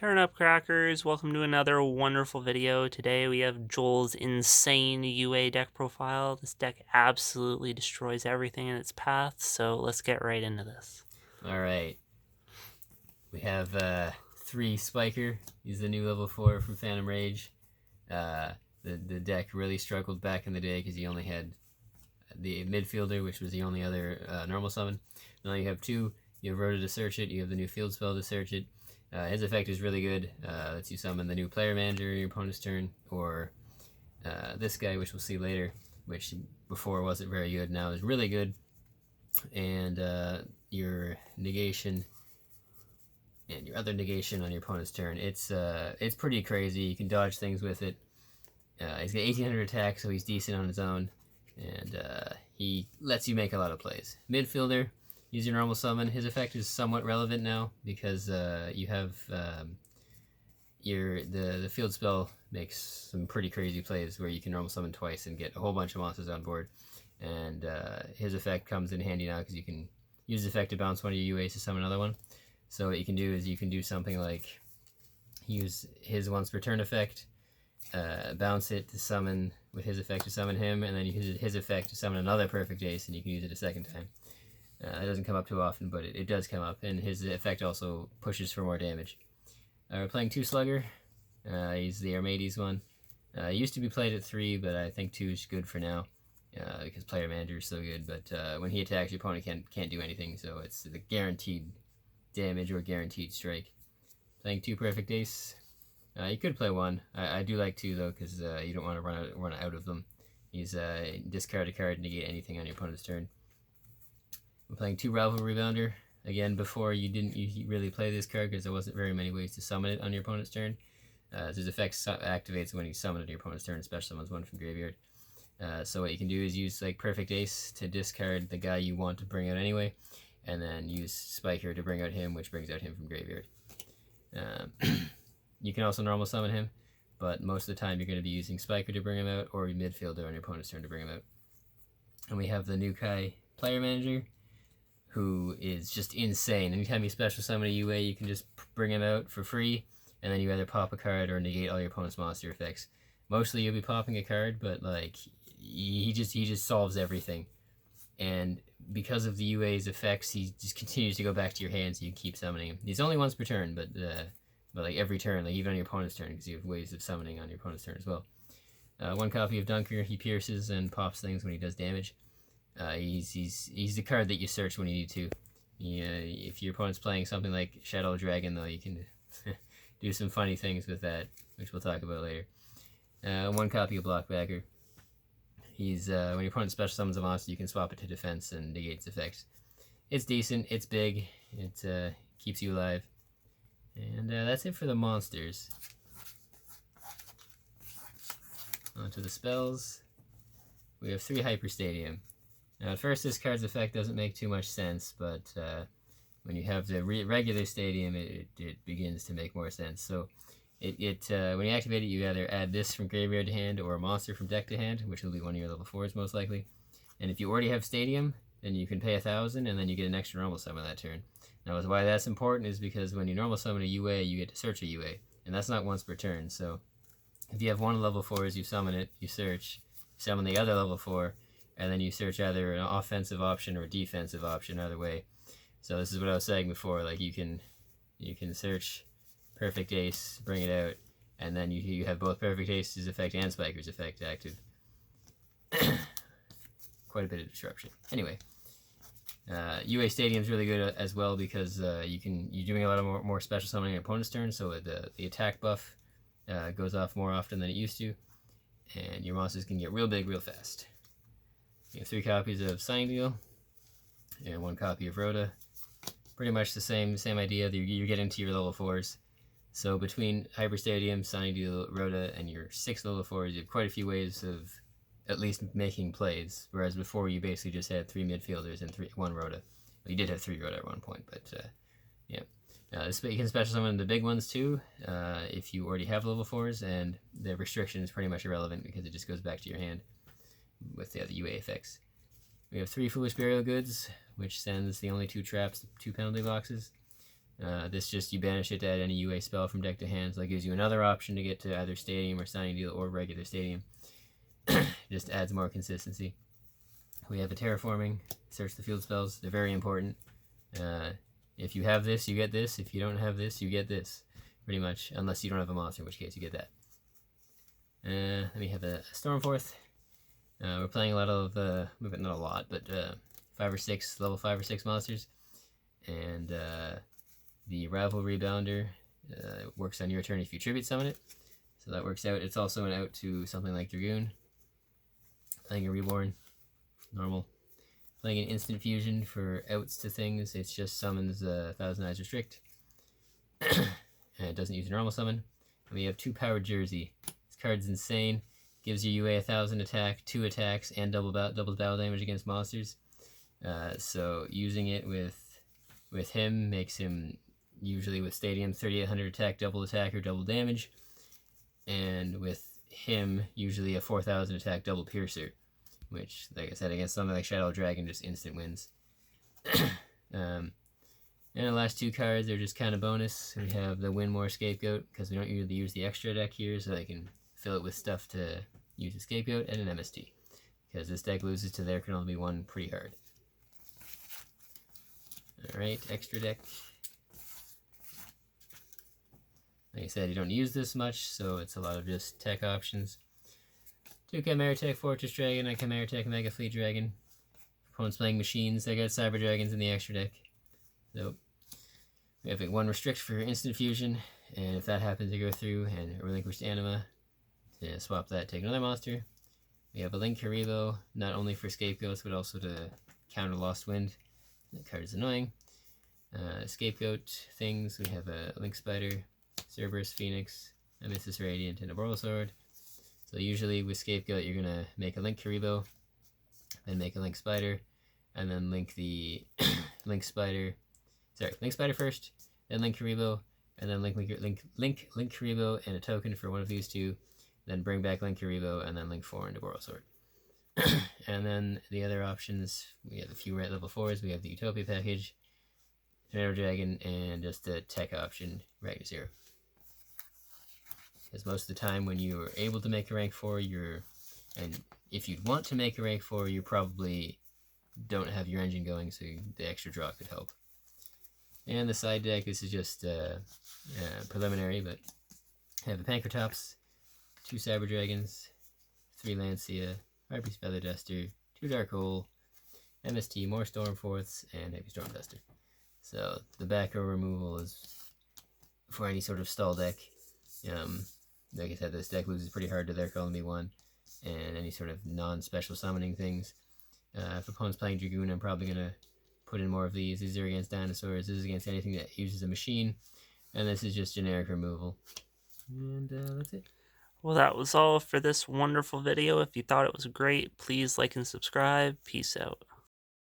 Turn up crackers, welcome to another wonderful video. Today we have Joel's insane UA deck profile. This deck absolutely destroys everything in its path, so let's get right into this. Alright. We have 3 Spiker. He's the new level 4 from Phantom Rage. The deck really struggled back in the day because he only had the midfielder, which was the only other normal summon. Now you have 2. You have Rhoda to search it. You have the new field spell to search it. His effect is really good. Lets you summon the new player manager in your opponent's turn, or this guy, which we'll see later, which before wasn't very good, now is really good. And your negation and your other negation on your opponent's turn. It's pretty crazy. You can dodge things with it. He's got 1800 attack, so he's decent on his own, and he lets you make a lot of plays. Midfielder, use your normal summon. His effect is somewhat relevant now because you have the field spell makes some pretty crazy plays where you can normal summon twice and get a whole bunch of monsters on board. And his effect comes in handy now because you can use the effect to bounce one of your UAs to summon another one. So what you can do is you can do something like use his once per turn effect, bounce it to summon with his effect to summon him, and then you use his effect to summon another perfect ace, and you can use it a second time. It doesn't come up too often, but it does come up, and his effect also pushes for more damage. We're playing 2 Slugger. He's the Armades one. He used to be played at 3, but I think 2 is good for now. Because player manager is so good, but when he attacks, your opponent can't do anything, so it's the guaranteed damage or guaranteed strike. Playing 2 perfect ace. You could play 1. I do like 2 though, because you don't want to run out of them. He's discard a card, negate anything on your opponent's turn. I'm playing 2 Rivalry Rebounder. Again, before you didn't really play this card because there wasn't very many ways to summon it on your opponent's turn. His effect activates when you summon it on your opponent's turn, especially summons one from graveyard. So what you can do is use like Perfect Ace to discard the guy you want to bring out anyway, and then use Spiker to bring out him, which brings out him from graveyard. You can also normal summon him, but most of the time you're going to be using Spiker to bring him out, or midfielder on your opponent's turn to bring him out. And we have the new Kai player manager, who is just insane. Anytime you special summon a UA, you can just bring him out for free, and then you either pop a card or negate all your opponent's monster effects. Mostly you'll be popping a card, but like he just solves everything. And because of the UA's effects, he just continues to go back to your hand, so you can keep summoning him. He's only once per turn, but like every turn, like even on your opponent's turn, because you have ways of summoning on your opponent's turn as well. 1 copy of Dunker. He pierces and pops things when he does damage. He's the card that you search when you need to. If your opponent's playing something like Shadow Dragon, though, you can do some funny things with that, which we'll talk about later. 1 copy of Blockbacker. He's when your opponent special summons a monster, you can swap it to defense and negate its effects. It's decent. It's big. It keeps you alive. And that's it for the monsters. On to the spells. We have 3 Hyper Stadium. Now, at first, this card's effect doesn't make too much sense, but when you have the regular Stadium, it begins to make more sense. So, when you activate it, you either add this from graveyard to hand or a monster from deck to hand, which will be one of your level 4s most likely. And if you already have Stadium, then you can pay 1,000, and then you get an extra normal summon that turn. Now, why that's important is because when you normal summon a UA, you get to search a UA, and that's not once per turn. So, if you have one level 4s, you summon it, you search, summon the other level 4, and then you search either an offensive option or a defensive option, either way. So this is what I was saying before, like you can search Perfect Ace, bring it out, and then you have both Perfect Ace's effect and Spiker's effect active. Quite a bit of disruption. Anyway, UA Stadium's really good as well because you're doing a lot of more special summoning on your opponent's turn, so the attack buff goes off more often than it used to, and your monsters can get real big real fast. You have 3 copies of Signing Deal, and 1 copy of Rhoda. Pretty much the same idea. You're getting to your level 4s. So between Hyper Stadium, Signing Deal, Rhoda, and your 6 level 4s, you have quite a few ways of at least making plays. Whereas before you basically just had 3 midfielders and 1 Rhoda. Well, you did have 3 Rhoda at one point, but yeah. You can special summon the big ones too, if you already have level 4s, and the restriction is pretty much irrelevant because it just goes back to your hand with the other UA effects. We have 3 Foolish Burial Goods, which sends the only 2 traps to 2 penalty boxes. This just, you banish it to add any UA spell from deck to hand, so that gives you another option to get to either Stadium or Signing Deal or regular Stadium. Just adds more consistency. We have a Terraforming, search the field spells. They're very important. If you have this, you get this. If you don't have this, you get this. Pretty much, unless you don't have a monster, in which case you get that. Then we have a Stormforth. We're playing a lot of, not a lot, but 5 or 6, level 5 or 6 monsters. And the Ravel Rebounder works on your turn if you tribute summon it. So that works out. It's also an out to something like Dragoon. Playing a Reborn, normal. Playing an Instant Fusion for outs to things. It just summons Thousand Eyes Restrict. And it doesn't use a normal summon. And we have 2 Powered Jersey. This card's insane. Gives your UA 1000 attack, 2 attacks, and double battle damage against monsters. So using it with him makes him, usually with Stadium, 3800 attack, or double damage. And with him, usually a 4000 attack, double piercer. Which, like I said, against something like Shadow Dragon, just instant wins. And the last 2 cards are just kind of bonus. We have the Winmore Scapegoat, because we don't usually use the extra deck here, so they can fill it with stuff to use a Scapegoat, and an MST. Because this deck loses to there can only be one pretty hard. Alright, extra deck. Like I said, you don't use this much, so it's a lot of just tech options. 2 Chimera Tech Fortress Dragon and Chimera Tech Mega Fleet Dragon. Opponents playing machines, they got Cyber Dragons in the extra deck. So we have 1 Restrict for Instant Fusion, and if that happens to go through, and a Relinquished Anima, to swap that, take another monster. We have a Linkuriboh, not only for Scapegoats, but also to counter Lost Wind. That card is annoying. Scapegoat things, we have a Link Spider, Cerberus Phoenix, a Nemesis Radiant, and a Borrelsword. So usually with Scapegoat, you're going to make a Linkuriboh, then make a Link Spider, and then link the Link Spider first, then Linkuriboh, and then link Linkuriboh and a token for one of these 2, then bring back Linkuriboh, and then link 4 into Borrelsword. And then the other options, we have a few red level 4s, we have the Utopia package, Tornado Dragon, and just a tech option, Ragnar 0. Because most of the time when you are able to make a rank 4, and if you'd want to make a rank 4, you probably don't have your engine going, so the extra draw could help. And the side deck, this is just preliminary, but I have a Pankratops, 2 Cyber Dragons, 3 Lancia, Harpy's Feather Duster, 2 Dark Hole, MST, more Stormforths, and maybe Storm Duster. So the back row removal is for any sort of stall deck. Like I said, this deck loses pretty hard to their Colony 1, and any sort of non-special summoning things. If opponent's playing Dragoon, I'm probably going to put in more of these. These are against dinosaurs, this is against anything that uses a machine, and this is just generic removal. And that's it. Well, that was all for this wonderful video. If you thought it was great, please like and subscribe. Peace out.